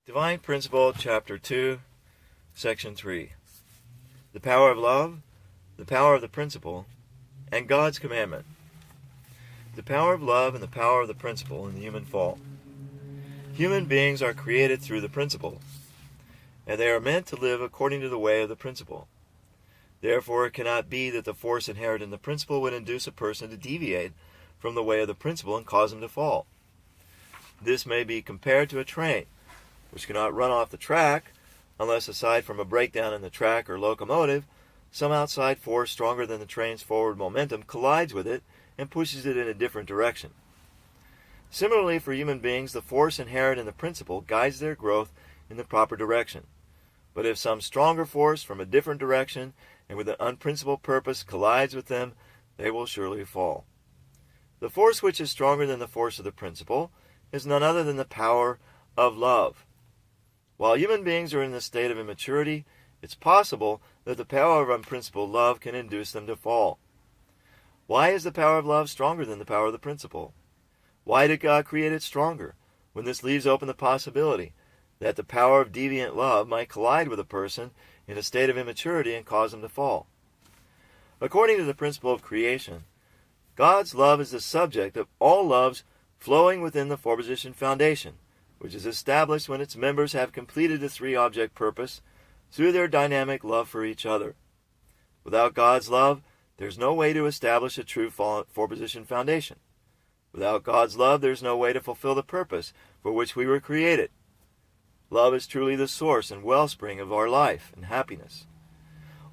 Divine Principle, Chapter 2, Section 3. The power of love, the power of the principle, and God's commandment. The power of love and the power of the principle in the human fall. Human beings are created through the principle, and they are meant to live according to the way of the principle. Therefore, it cannot be that the force inherent in the principle would induce a person to deviate from the way of the principle and cause him to fall. This may be compared to a train, which cannot run off the track unless, aside from a breakdown in the track or locomotive, some outside force stronger than the train's forward momentum collides with it and pushes it in a different direction. Similarly, for human beings, the force inherent in the principle guides their growth in the proper direction. But if some stronger force from a different direction and with an unprincipled purpose collides with them, they will surely fall. The force which is stronger than the force of the principle is none other than the power of love. While human beings are in the state of immaturity, it's possible that the power of unprincipled love can induce them to fall. Why is the power of love stronger than the power of the principle? Why did God create it stronger, when this leaves open the possibility that the power of deviant love might collide with a person in a state of immaturity and cause them to fall? According to the principle of creation, God's love is the subject of all loves flowing within the four-position foundation, which is established when its members have completed the three-object purpose through their dynamic love for each other. Without God's love, there's no way to establish a true four-position foundation. Without God's love, there's no way to fulfill the purpose for which we were created. Love is truly the source and wellspring of our life and happiness.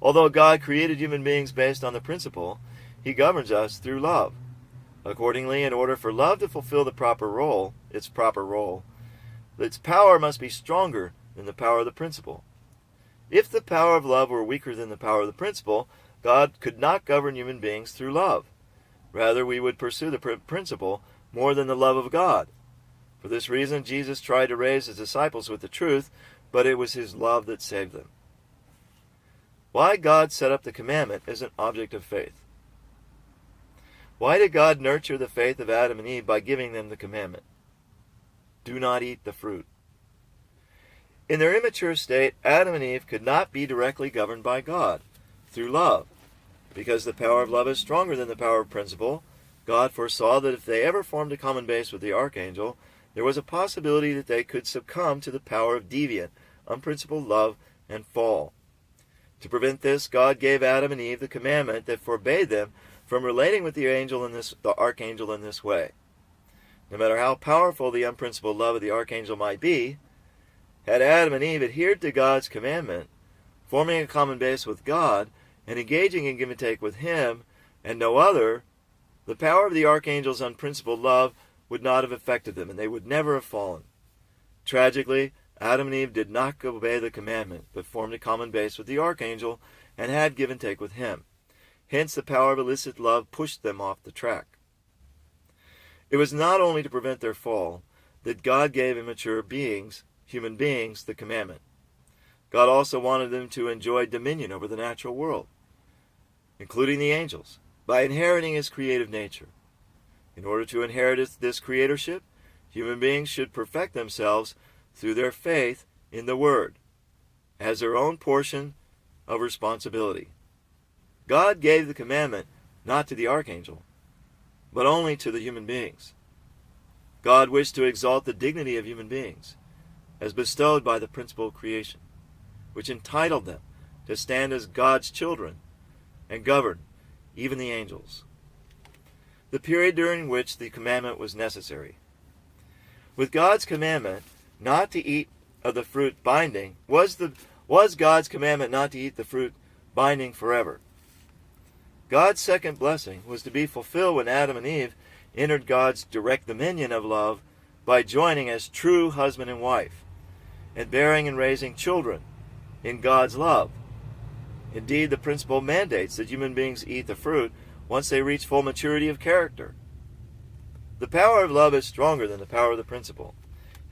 Although God created human beings based on the principle, He governs us through love. Accordingly, in order for love to fulfill its proper role, its power must be stronger than the power of the principle. If the power of love were weaker than the power of the principle, God could not govern human beings through love. Rather, we would pursue the principle more than the love of God. For this reason, Jesus tried to raise His disciples with the truth, but it was His love that saved them. Why God set up the commandment is an object of faith. Why did God nurture the faith of Adam and Eve by giving them the commandment? Do not eat the fruit. In their immature state, Adam and Eve could not be directly governed by God through love. Because the power of love is stronger than the power of principle, God foresaw that if they ever formed a common base with the archangel, there was a possibility that they could succumb to the power of deviant, unprincipled love and fall. To prevent this, God gave Adam and Eve the commandment that forbade them from relating with the archangel in this way. No matter how powerful the unprincipled love of the archangel might be, had Adam and Eve adhered to God's commandment, forming a common base with God, and engaging in give and take with Him, and no other, the power of the archangel's unprincipled love would not have affected them, and they would never have fallen. Tragically, Adam and Eve did not obey the commandment, but formed a common base with the archangel, and had give and take with him. Hence, the power of illicit love pushed them off the track. It was not only to prevent their fall that God gave immature beings, human beings, the commandment. God also wanted them to enjoy dominion over the natural world, including the angels, by inheriting His creative nature. In order to inherit this creatorship, human beings should perfect themselves through their faith in the Word, as their own portion of responsibility. God gave the commandment not to the archangel, but only to the human beings. God wished to exalt the dignity of human beings, as bestowed by the principle of creation, which entitled them to stand as God's children and govern even the angels. The period during which the commandment was necessary. With God's commandment not to eat of the fruit binding, was God's commandment not to eat the fruit binding forever. God's second blessing was to be fulfilled when Adam and Eve entered God's direct dominion of love by joining as true husband and wife, and bearing and raising children in God's love. Indeed, the principle mandates that human beings eat the fruit once they reach full maturity of character. The power of love is stronger than the power of the principle.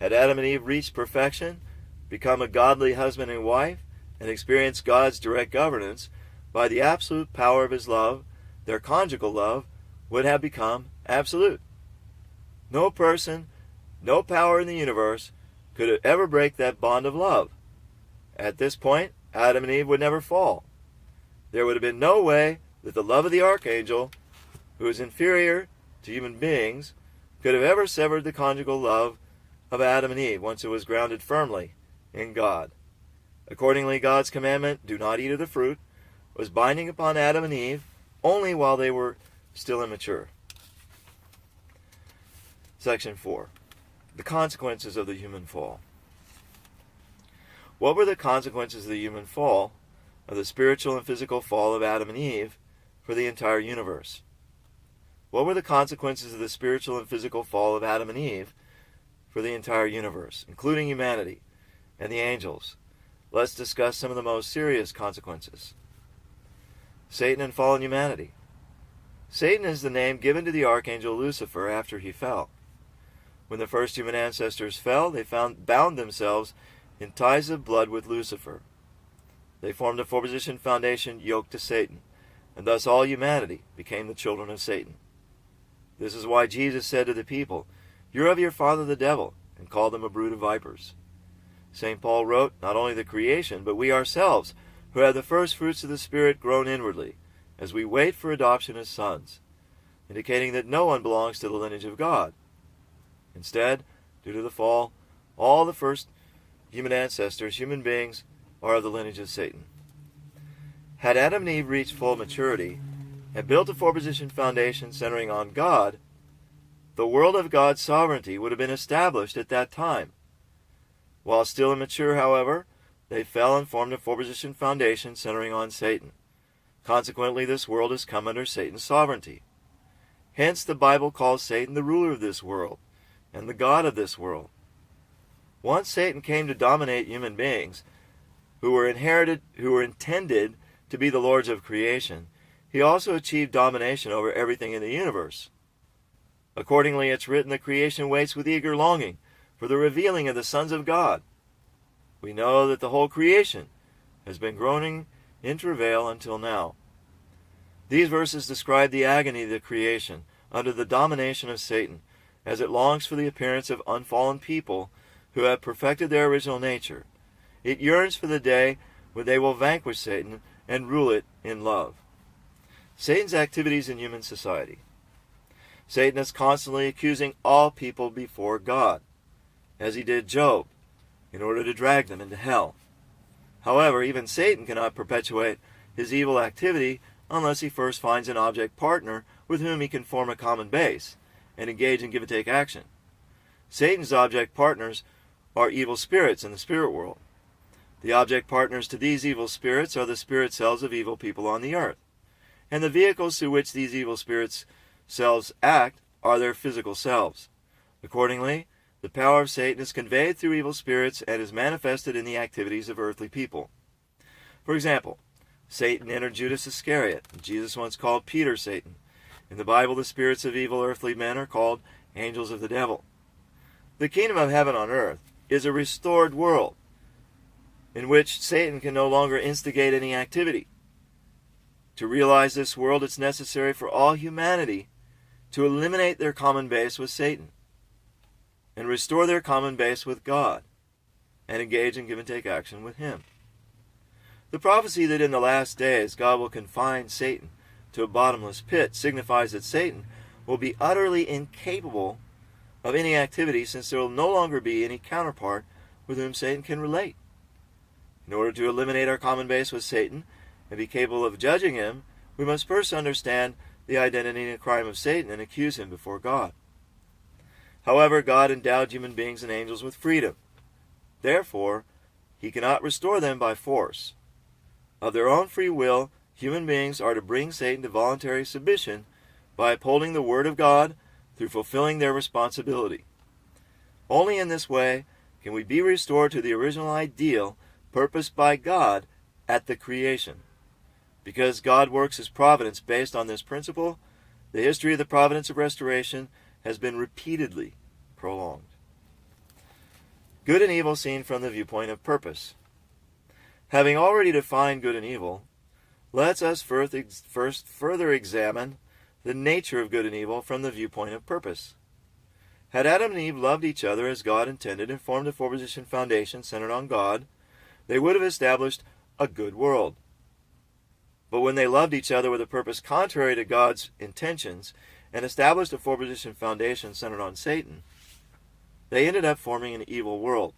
Had Adam and Eve reached perfection, become a godly husband and wife, and experienced God's direct governance, by the absolute power of His love, their conjugal love would have become absolute. No person, no power in the universe could ever break that bond of love. At this point, Adam and Eve would never fall. There would have been no way that the love of the archangel, who is inferior to human beings, could have ever severed the conjugal love of Adam and Eve once it was grounded firmly in God. Accordingly, God's commandment, "Do not eat of the fruit," was binding upon Adam and Eve only while they were still immature. Section 4. The consequences of the human fall. What were the consequences of the human fall, of the spiritual and physical fall of Adam and Eve, for the entire universe? What were the consequences of the spiritual and physical fall of Adam and Eve for the entire universe, including humanity and the angels? Let's discuss some of the most serious consequences. Satan and fallen humanity. Satan is the name given to the archangel Lucifer after he fell. When the first human ancestors fell, they bound themselves in ties of blood with Lucifer. They formed a four-position foundation yoked to Satan, and thus all humanity became the children of Satan. This is why Jesus said to the people, "You're of your father the devil," and called them a brood of vipers. St. Paul wrote, not only the creation, but we ourselves, who have the first fruits of the Spirit, groan inwardly, as we wait for adoption as sons, indicating that no one belongs to the lineage of God. Instead, due to the fall, all the first human ancestors, human beings, are of the lineage of Satan. Had Adam and Eve reached full maturity and built a four-position foundation centering on God, the world of God's sovereignty would have been established at that time. While still immature, however, they fell and formed a four-position foundation centering on Satan. Consequently, this world has come under Satan's sovereignty. Hence, the Bible calls Satan the ruler of this world and the god of this world. Once Satan came to dominate human beings, who were intended to be the lords of creation, he also achieved domination over everything in the universe. Accordingly, it's written, the creation waits with eager longing for the revealing of the sons of God. We know that the whole creation has been groaning in travail until now. These verses describe the agony of the creation under the domination of Satan, as it longs for the appearance of unfallen people who have perfected their original nature. It yearns for the day when they will vanquish Satan and rule it in love. Satan's activities in human society. Satan is constantly accusing all people before God, as he did Job, in order to drag them into hell. However, even Satan cannot perpetuate his evil activity unless he first finds an object partner with whom he can form a common base and engage in give-and-take action. Satan's object partners are evil spirits in the spirit world. The object partners to these evil spirits are the spirit cells of evil people on the earth, and the vehicles through which these evil spirits' selves act are their physical selves. Accordingly, the power of Satan is conveyed through evil spirits and is manifested in the activities of earthly people. For example, Satan entered Judas Iscariot, and Jesus once called Peter Satan. In the Bible, the spirits of evil earthly men are called angels of the devil. The kingdom of heaven on earth is a restored world in which Satan can no longer instigate any activity. To realize this world, it's necessary for all humanity to eliminate their common base with Satan and restore their common base with God and engage in give-and-take action with Him. The prophecy that in the last days God will confine Satan to a bottomless pit signifies that Satan will be utterly incapable of any activity, since there will no longer be any counterpart with whom Satan can relate. In order to eliminate our common base with Satan and be capable of judging him, we must first understand the identity and crime of Satan and accuse him before God. However, God endowed human beings and angels with freedom. Therefore, He cannot restore them by force. Of their own free will, human beings are to bring Satan to voluntary submission by upholding the Word of God through fulfilling their responsibility. Only in this way can we be restored to the original ideal purposed by God at the creation. Because God works His providence based on this principle, the history of the providence of restoration has been repeatedly prolonged. Good and evil seen from the viewpoint of purpose. Having already defined good and evil, let us first further examine the nature of good and evil from the viewpoint of purpose. Had Adam and Eve loved each other as God intended and formed a four-position foundation centered on God, they would have established a good world. But when they loved each other with a purpose contrary to God's intentions and established a four-position foundation centered on Satan, they ended up forming an evil world.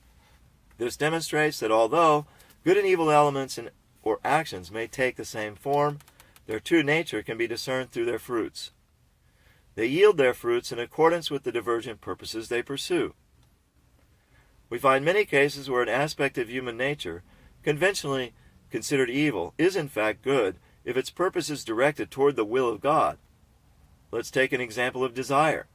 This demonstrates that although good and evil elements or actions may take the same form, their true nature can be discerned through their fruits. They yield their fruits in accordance with the divergent purposes they pursue. We find many cases where an aspect of human nature, conventionally considered evil, is in fact good if its purpose is directed toward the will of God. Let's take an example of desire.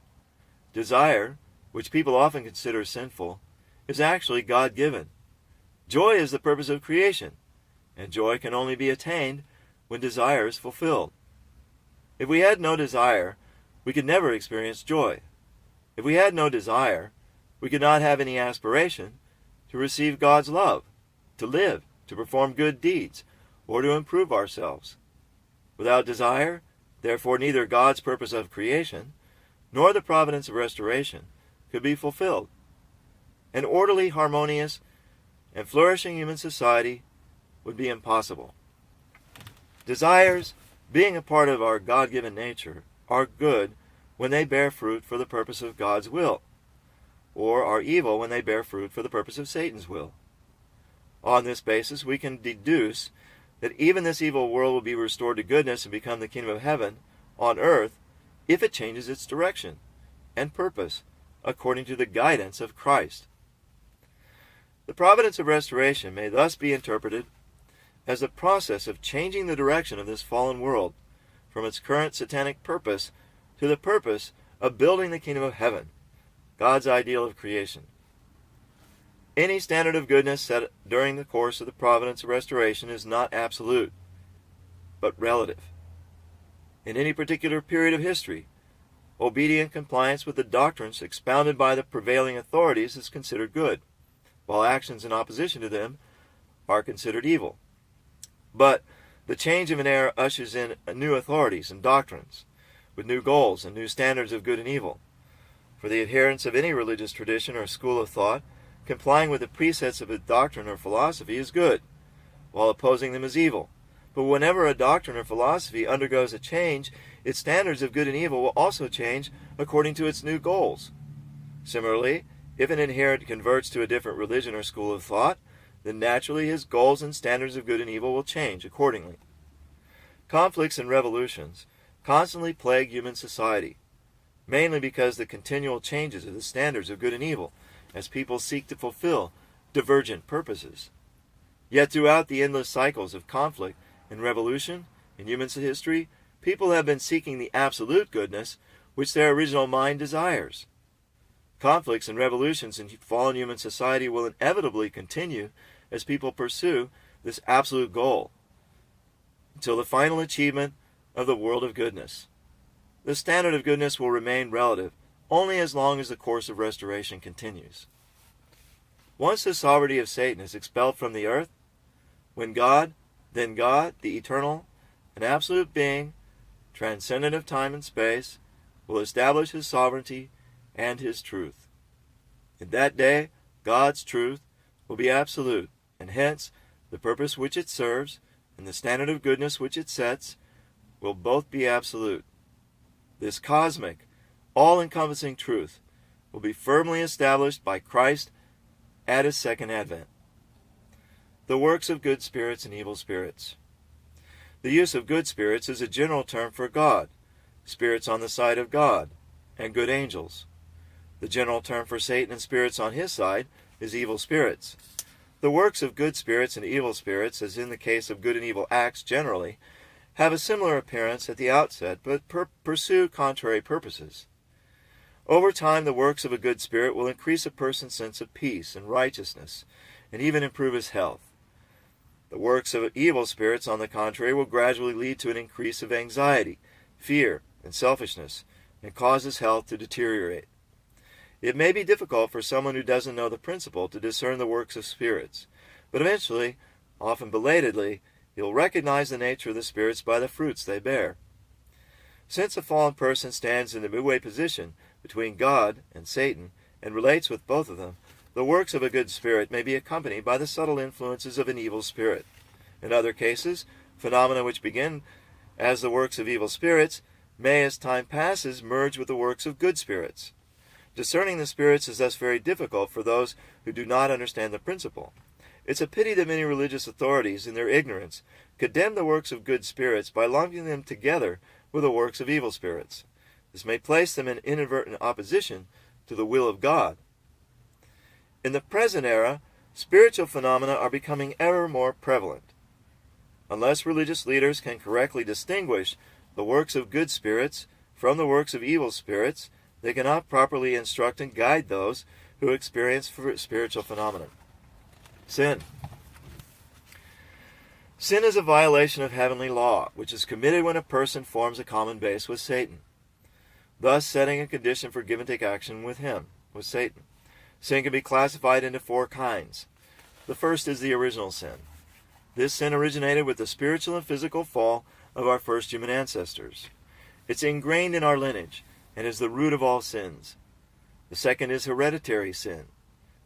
Desire, which people often consider sinful, is actually God-given. Joy is the purpose of creation, and joy can only be attained when desire is fulfilled. If we had no desire, we could never experience joy. If we had no desire, we could not have any aspiration to receive God's love, to live, to perform good deeds, or to improve ourselves. Without desire, therefore, neither God's purpose of creation nor the providence of restoration could be fulfilled. An orderly, harmonious, and flourishing human society would be impossible. Desires, being a part of our God-given nature, are good when they bear fruit for the purpose of God's will, or are evil when they bear fruit for the purpose of Satan's will. On this basis, we can deduce that even this evil world will be restored to goodness and become the kingdom of heaven on earth if it changes its direction and purpose according to the guidance of Christ. The providence of restoration may thus be interpreted as the process of changing the direction of this fallen world from its current satanic purpose to the purpose of building the kingdom of heaven, God's ideal of creation. Any standard of goodness set during the course of the providence of restoration is not absolute, but relative. In any particular period of history, obedient compliance with the doctrines expounded by the prevailing authorities is considered good, while actions in opposition to them are considered evil. But the change of an era ushers in new authorities and doctrines, with new goals and new standards of good and evil. For the adherents of any religious tradition or school of thought, complying with the precepts of a doctrine or philosophy is good, while opposing them is evil. But whenever a doctrine or philosophy undergoes a change, its standards of good and evil will also change according to its new goals. Similarly, if an adherent converts to a different religion or school of thought, then naturally his goals and standards of good and evil will change accordingly. Conflicts and revolutions constantly plague human society, mainly because the continual changes of the standards of good and evil as people seek to fulfill divergent purposes. Yet throughout the endless cycles of conflict and revolution in human history, people have been seeking the absolute goodness which their original mind desires. Conflicts and revolutions in fallen human society will inevitably continue as people pursue this absolute goal until the final achievement of the world of goodness. The standard of goodness will remain relative only as long as the course of restoration continues. Once the sovereignty of Satan is expelled from the earth, then God, the eternal and absolute being, transcendent of time and space, will establish his sovereignty and his truth. In that day, God's truth will be absolute, and hence the purpose which it serves and the standard of goodness which it sets will both be absolute. This cosmic, all-encompassing truth will be firmly established by Christ at his second advent. The works of good spirits and evil spirits. The use of good spirits is a general term for God, spirits on the side of God, and good angels. The general term for Satan and spirits on his side is evil spirits. The works of good spirits and evil spirits, as in the case of good and evil acts generally, have a similar appearance at the outset, but pursue contrary purposes. Over time, the works of a good spirit will increase a person's sense of peace and righteousness, and even improve his health. The works of evil spirits, on the contrary, will gradually lead to an increase of anxiety, fear, and selfishness, and cause his health to deteriorate. It may be difficult for someone who doesn't know the principle to discern the works of spirits, but eventually, often belatedly, he will recognize the nature of the spirits by the fruits they bear. Since a fallen person stands in the midway position between God and Satan and relates with both of them, the works of a good spirit may be accompanied by the subtle influences of an evil spirit. In other cases, phenomena which begin as the works of evil spirits may, as time passes, merge with the works of good spirits. Discerning the spirits is thus very difficult for those who do not understand the principle. It's a pity that many religious authorities, in their ignorance, condemn the works of good spirits by lumping them together with the works of evil spirits. This may place them in inadvertent opposition to the will of God. In the present era, spiritual phenomena are becoming ever more prevalent. Unless religious leaders can correctly distinguish the works of good spirits from the works of evil spirits, they cannot properly instruct and guide those who experience spiritual phenomena. Sin. Sin is a violation of heavenly law, which is committed when a person forms a common base with Satan, thus setting a condition for give and take action with Satan. Sin can be classified into 4 kinds. The first is the original sin. This sin originated with the spiritual and physical fall of our first human ancestors. It's ingrained in our lineage and is the root of all sins. The second is hereditary sin.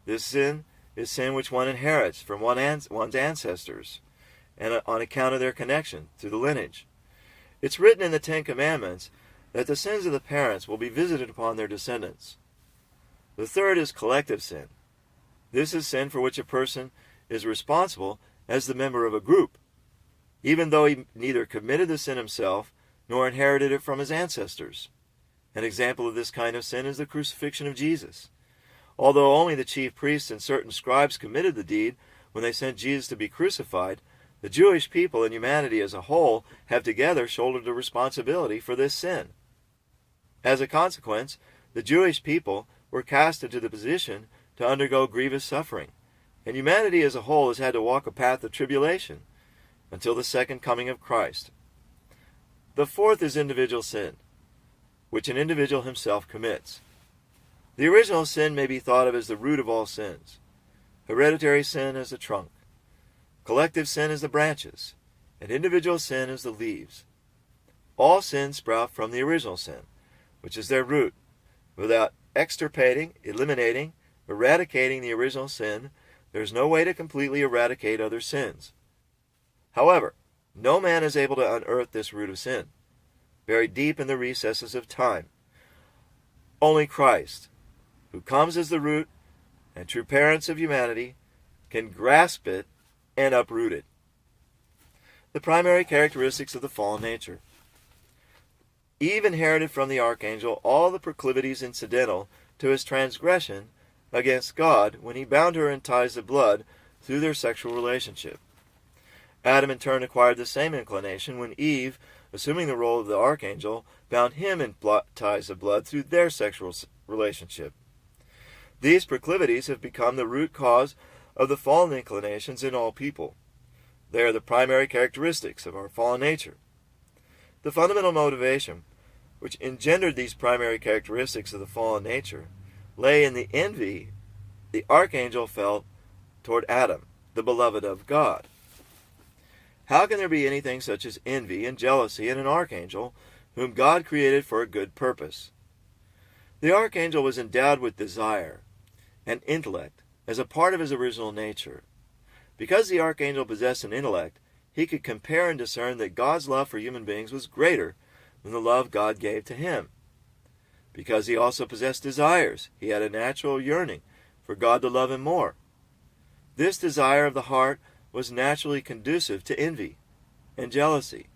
This sin is sin which one inherits from one's ancestors, and on account of their connection to the lineage. It's written in the 10 Commandments that the sins of the parents will be visited upon their descendants. The third is collective sin. This is sin for which a person is responsible as the member of a group, even though he neither committed the sin himself nor inherited it from his ancestors. An example of this kind of sin is the crucifixion of Jesus. Although only the chief priests and certain scribes committed the deed when they sent Jesus to be crucified, the Jewish people and humanity as a whole have together shouldered the responsibility for this sin. As a consequence, the Jewish people were cast into the position to undergo grievous suffering, and humanity as a whole has had to walk a path of tribulation until the second coming of Christ. The fourth is individual sin, which an individual himself commits. The original sin may be thought of as the root of all sins. Hereditary sin as the trunk. Collective sin as the branches, and individual sin as the leaves. All sins sprout from the original sin, which is their root. Without extirpating, eliminating, eradicating the original sin, there is no way to completely eradicate other sins. However, no man is able to unearth this root of sin, buried deep in the recesses of time. Only Christ, who comes as the root and true parents of humanity, can grasp it and uproot it. The primary characteristics of the fallen nature. Eve inherited from the archangel all the proclivities incidental to his transgression against God when he bound her in ties of blood through their sexual relationship. Adam in turn acquired the same inclination when Eve, assuming the role of the archangel, bound him in ties of blood through their sexual relationship. These proclivities have become the root cause of the fallen inclinations in all people. They are the primary characteristics of our fallen nature. The fundamental motivation which engendered these primary characteristics of the fallen nature lay in the envy the archangel felt toward Adam, the beloved of God. How can there be anything such as envy and jealousy in an archangel whom God created for a good purpose? The archangel was endowed with desire and intellect as a part of his original nature. Because the archangel possessed an intellect, he could compare and discern that God's love for human beings was greater than the love God gave to him. Because he also possessed desires, he had a natural yearning for God to love him more. This desire of the heart was naturally conducive to envy and jealousy.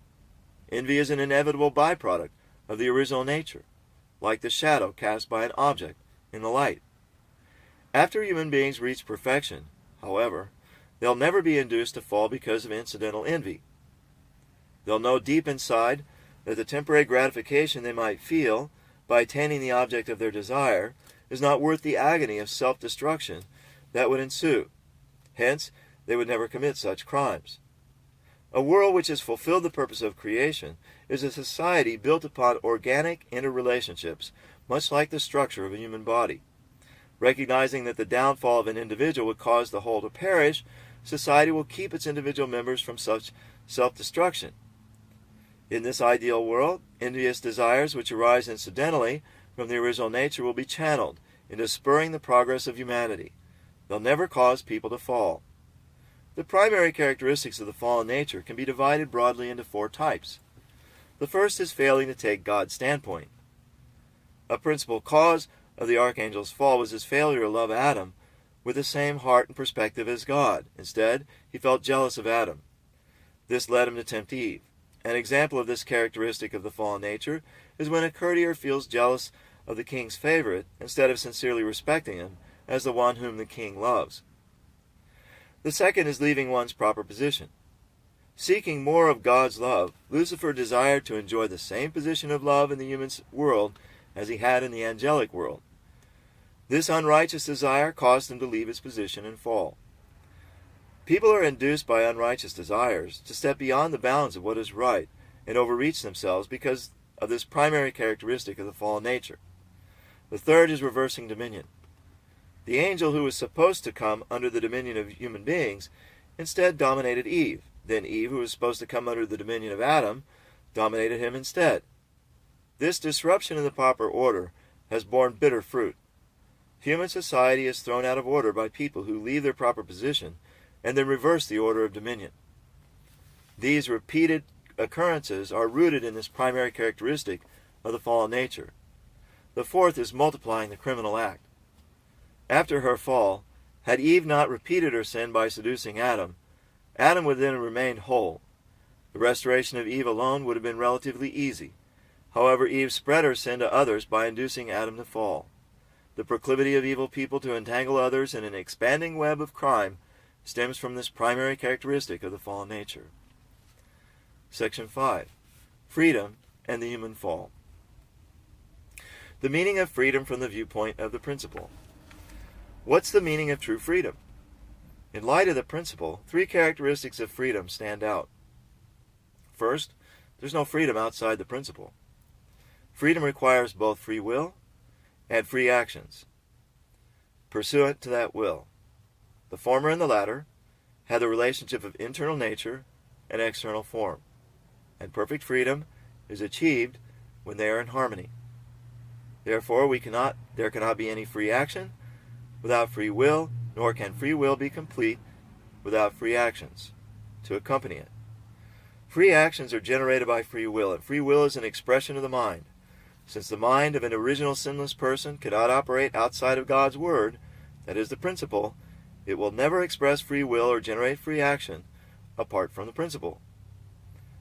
Envy is an inevitable byproduct of the original nature, like the shadow cast by an object in the light. After human beings reach perfection, however, they'll never be induced to fall because of incidental envy. They'll know deep inside that the temporary gratification they might feel by attaining the object of their desire is not worth the agony of self-destruction that would ensue. Hence, they would never commit such crimes. A world which has fulfilled the purpose of creation is a society built upon organic interrelationships, much like the structure of a human body. Recognizing that the downfall of an individual would cause the whole to perish, society will keep its individual members from such self-destruction. In this ideal world, envious desires which arise incidentally from the original nature will be channeled into spurring the progress of humanity. They'll never cause people to fall. The primary characteristics of the fallen nature can be divided broadly into 4 types. The first is failing to take God's standpoint. A principal cause of the archangel's fall was his failure to love Adam with the same heart and perspective as God. Instead, he felt jealous of Adam. This led him to tempt Eve. An example of this characteristic of the fallen nature is when a courtier feels jealous of the king's favorite instead of sincerely respecting him as the one whom the king loves. The second is leaving one's proper position. Seeking more of God's love, Lucifer desired to enjoy the same position of love in the human world as he had in the angelic world. This unrighteous desire caused him to leave his position and fall. People are induced by unrighteous desires to step beyond the bounds of what is right and overreach themselves because of this primary characteristic of the fallen nature. The third is reversing dominion. The angel who was supposed to come under the dominion of human beings instead dominated Eve. Then Eve, who was supposed to come under the dominion of Adam, dominated him instead. This disruption in the proper order has borne bitter fruit. Human society is thrown out of order by people who leave their proper position and then reverse the order of dominion. These repeated occurrences are rooted in this primary characteristic of the fallen nature. The fourth is multiplying the criminal act. After her fall, had Eve not repeated her sin by seducing Adam, Adam would then have remained whole. The restoration of Eve alone would have been relatively easy. However, Eve spread her sin to others by inducing Adam to fall. The proclivity of evil people to entangle others in an expanding web of crime stems from this primary characteristic of the fallen nature. Section 5. Freedom and the human fall. The meaning of freedom from the viewpoint of the principle. What's the meaning of true freedom? In light of the principle, 3 characteristics of freedom stand out. First, there's no freedom outside the principle. Freedom requires both free will and free actions, pursuant to that will. The former and the latter have the relationship of internal nature and external form, and perfect freedom is achieved when they are in harmony. Therefore, there cannot be any free action without free will, nor can free will be complete without free actions to accompany it. Free actions are generated by free will, and free will is an expression of the mind. Since the mind of an original sinless person cannot operate outside of God's Word, that is the principle, it will never express free will or generate free action apart from the principle.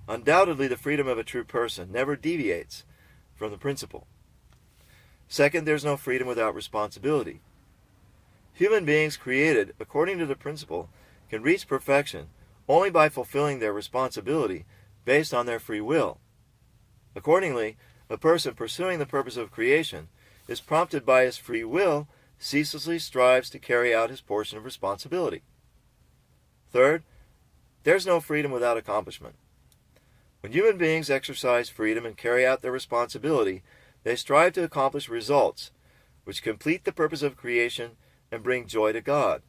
Undoubtedly, the freedom of a true person never deviates from the principle. Second, there's no freedom without responsibility. Human beings created according to the principle can reach perfection only by fulfilling their responsibility based on their free will. Accordingly, a person pursuing the purpose of creation is prompted by his free will, ceaselessly strives to carry out his portion of responsibility. Third, there's no freedom without accomplishment. When human beings exercise freedom and carry out their responsibility, they strive to accomplish results which complete the purpose of creation and bring joy to God.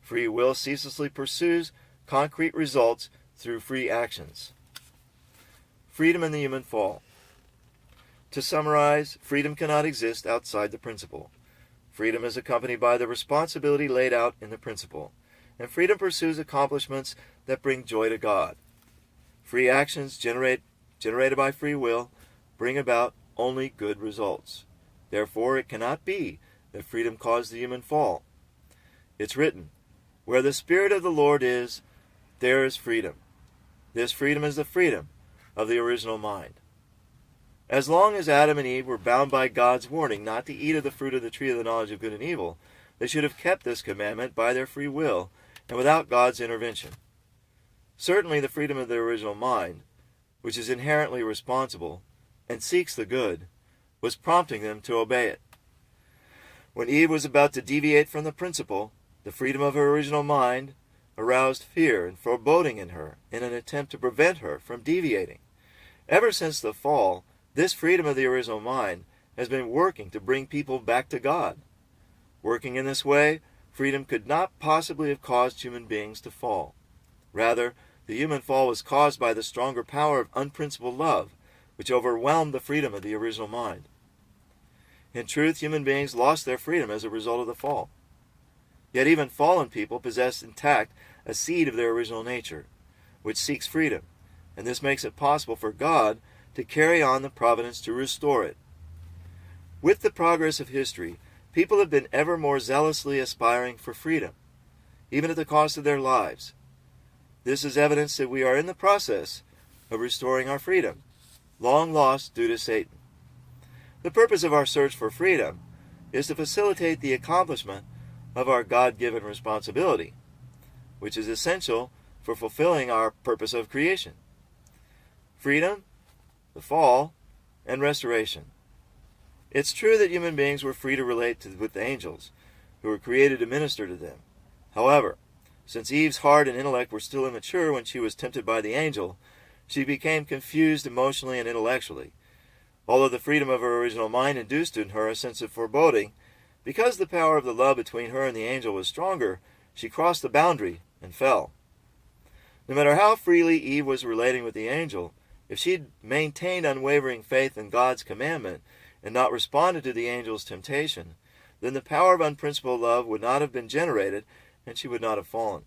Free will ceaselessly pursues concrete results through free actions. Freedom and the human fall. To summarize, freedom cannot exist outside the principle. Freedom is accompanied by the responsibility laid out in the principle, and freedom pursues accomplishments that bring joy to God. Free actions generated by free will bring about only good results. Therefore, it cannot be that freedom caused the human fall. It's written, "Where the Spirit of the Lord is, there is freedom." This freedom is the freedom of the original mind. As long as Adam and Eve were bound by God's warning not to eat of the fruit of the tree of the knowledge of good and evil, they should have kept this commandment by their free will and without God's intervention. Certainly the freedom of the original mind, which is inherently responsible and seeks the good, was prompting them to obey it. When Eve was about to deviate from the principle, the freedom of her original mind aroused fear and foreboding in her in an attempt to prevent her from deviating. Ever since the fall, this freedom of the original mind has been working to bring people back to God. Working in this way, freedom could not possibly have caused human beings to fall. Rather, the human fall was caused by the stronger power of unprincipled love, which overwhelmed the freedom of the original mind. In truth, human beings lost their freedom as a result of the fall. Yet even fallen people possess intact a seed of their original nature, which seeks freedom, and this makes it possible for God to carry on the providence to restore it. With the progress of history, people have been ever more zealously aspiring for freedom, even at the cost of their lives. This is evidence that we are in the process of restoring our freedom, long lost due to Satan. The purpose of our search for freedom is to facilitate the accomplishment of our God-given responsibility, which is essential for fulfilling our purpose of creation. Freedom, the fall, and restoration. It's true that human beings were free to relate with angels, who were created to minister to them. However, since Eve's heart and intellect were still immature when she was tempted by the angel, she became confused emotionally and intellectually. Although the freedom of her original mind induced in her a sense of foreboding, because the power of the love between her and the angel was stronger, she crossed the boundary and fell. No matter how freely Eve was relating with the angel, if she'd maintained unwavering faith in God's commandment and not responded to the angel's temptation, then the power of unprincipled love would not have been generated and she would not have fallen.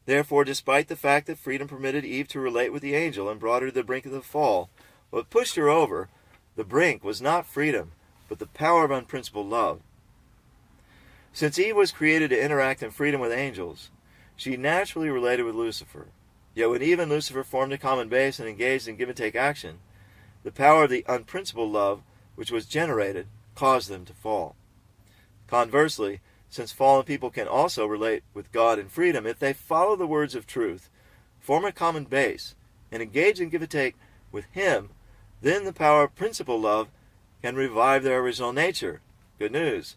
Therefore, despite the fact that freedom permitted Eve to relate with the angel and brought her to the brink of the fall, what pushed her over the brink was not freedom, but the power of unprincipled love. Since Eve was created to interact in freedom with angels, she naturally related with Lucifer. Yet when Eve and Lucifer formed a common base and engaged in give-and-take action, the power of the unprincipled love which was generated caused them to fall. Conversely, since fallen people can also relate with God in freedom, if they follow the words of truth, form a common base, and engage in give-and-take with Him, then the power of principled love can revive their original nature. Good news.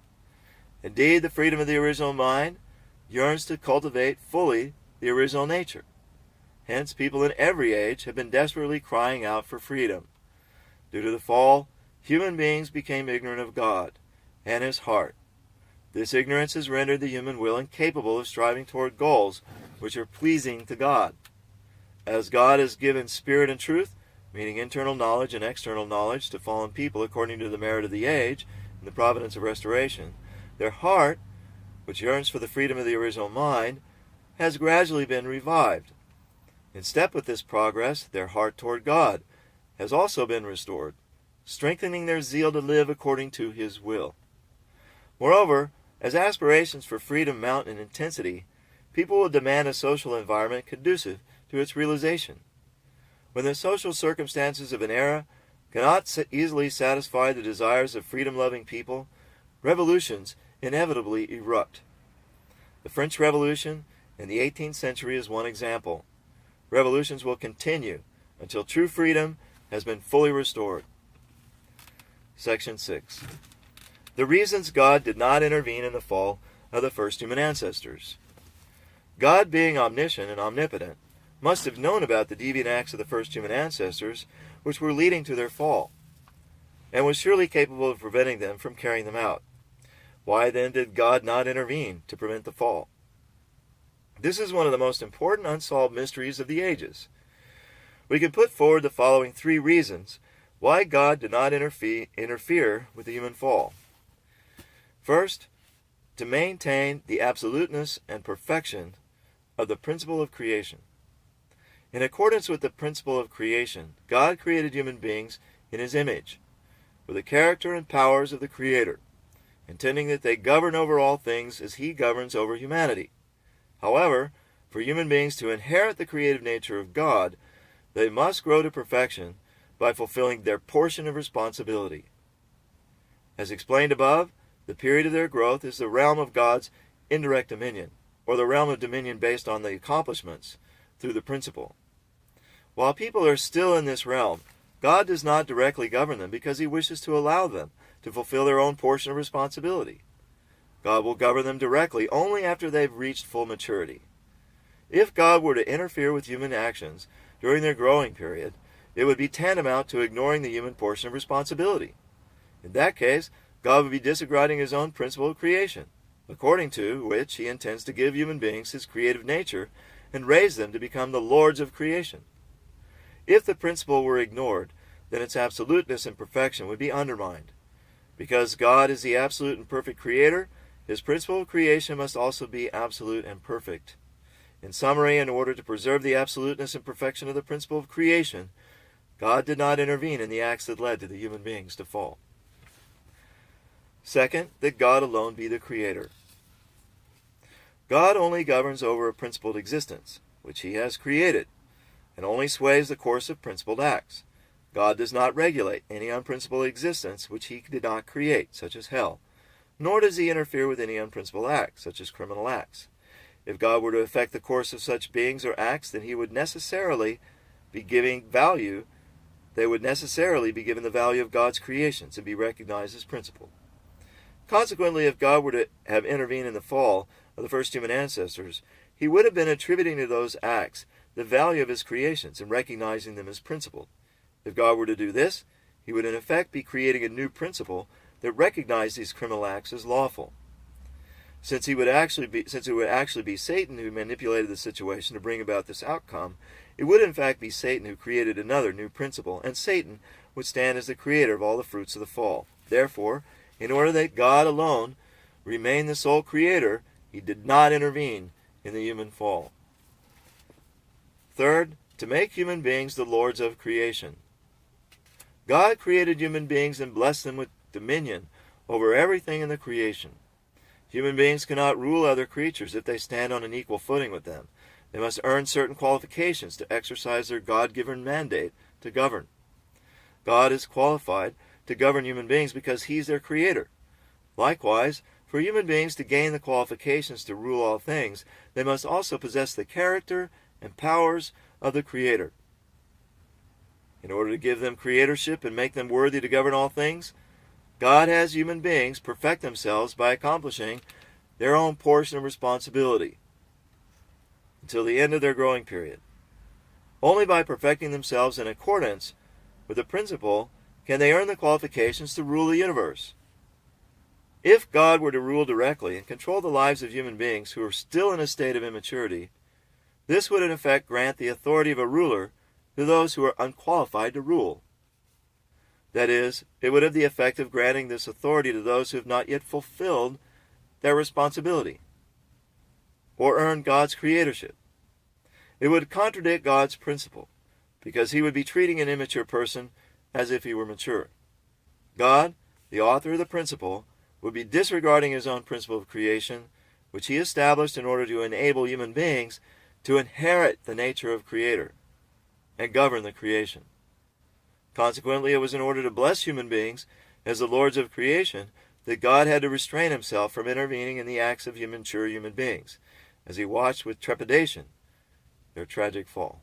Indeed, the freedom of the original mind yearns to cultivate fully the original nature. Hence, people in every age have been desperately crying out for freedom. Due to the fall, human beings became ignorant of God and His heart. This ignorance has rendered the human will incapable of striving toward goals which are pleasing to God. As God has given spirit and truth, meaning internal knowledge and external knowledge, to fallen people according to the merit of the age and the providence of restoration, their heart, which yearns for the freedom of the original mind, has gradually been revived. In step with this progress, their heart toward God has also been restored, strengthening their zeal to live according to His will. Moreover, as aspirations for freedom mount in intensity, people will demand a social environment conducive to its realization. When the social circumstances of an era cannot easily satisfy the desires of freedom-loving people, revolutions inevitably erupt. The French Revolution in the 18th century is one example. Revolutions will continue until true freedom has been fully restored. Section 6. The reasons God did not intervene in the fall of the first human ancestors. God, being omniscient and omnipotent, must have known about the deviant acts of the first human ancestors which were leading to their fall, and was surely capable of preventing them from carrying them out. Why then did God not intervene to prevent the fall? This is one of the most important unsolved mysteries of the ages. We can put forward the following three reasons why God did not interfere with the human fall. First, to maintain the absoluteness and perfection of the principle of creation. In accordance with the principle of creation, God created human beings in His image, with the character and powers of the Creator, intending that they govern over all things as He governs over humanity. However, for human beings to inherit the creative nature of God, they must grow to perfection by fulfilling their portion of responsibility. As explained above, the period of their growth is the realm of God's indirect dominion, or the realm of dominion based on the accomplishments through the principle. While people are still in this realm, God does not directly govern them because He wishes to allow them to fulfill their own portion of responsibility. God will govern them directly only after they've reached full maturity. If God were to interfere with human actions during their growing period, it would be tantamount to ignoring the human portion of responsibility. In that case, God would be disregarding His own principle of creation, according to which He intends to give human beings His creative nature and raise them to become the lords of creation. If the principle were ignored, then its absoluteness and perfection would be undermined. Because God is the absolute and perfect creator, his principle of creation must also be absolute and perfect. In summary, in order to preserve the absoluteness and perfection of the principle of creation, God did not intervene in the acts that led to the human beings to fall. Second, that God alone be the creator. God only governs over a principled existence, which he has created, and only sways the course of principled acts. God does not regulate any unprincipled existence which he did not create, such as hell, nor does he interfere with any unprincipled acts, such as criminal acts. If God were to affect the course of such beings or acts, then he would necessarily be giving value. They would necessarily be given the value of God's creations and be recognized as principle. Consequently, if God were to have intervened in the fall of the first human ancestors, he would have been attributing to those acts the value of his creations and recognizing them as principle. If God were to do this, he would in effect be creating a new principle that recognized these criminal acts as lawful. Since it would actually be Satan who manipulated the situation to bring about this outcome, it would in fact be Satan who created another new principle, and Satan would stand as the creator of all the fruits of the fall. Therefore, in order that God alone remain the sole creator, he did not intervene in the human fall. Third, to make human beings the lords of creation. God created human beings and blessed them with dominion over everything in the creation. Human beings cannot rule other creatures if they stand on an equal footing with them. They must earn certain qualifications to exercise their God-given mandate to govern. God is qualified to govern human beings because he's their creator. Likewise, for human beings to gain the qualifications to rule all things, they must also possess the character and powers of the creator. In order to give them creatorship and make them worthy to govern all things, God has human beings perfect themselves by accomplishing their own portion of responsibility until the end of their growing period. Only by perfecting themselves in accordance with the principle can they earn the qualifications to rule the universe. If God were to rule directly and control the lives of human beings who are still in a state of immaturity, this would in effect grant the authority of a ruler to those who are unqualified to rule. That is, it would have the effect of granting this authority to those who have not yet fulfilled their responsibility or earned God's creatorship. It would contradict God's principle, because he would be treating an immature person as if he were mature. God, the author of the principle, would be disregarding his own principle of creation, which he established in order to enable human beings to inherit the nature of creator and govern the creation. Consequently, it was in order to bless human beings as the lords of creation that God had to restrain himself from intervening in the acts of mature human beings, as he watched with trepidation their tragic fall.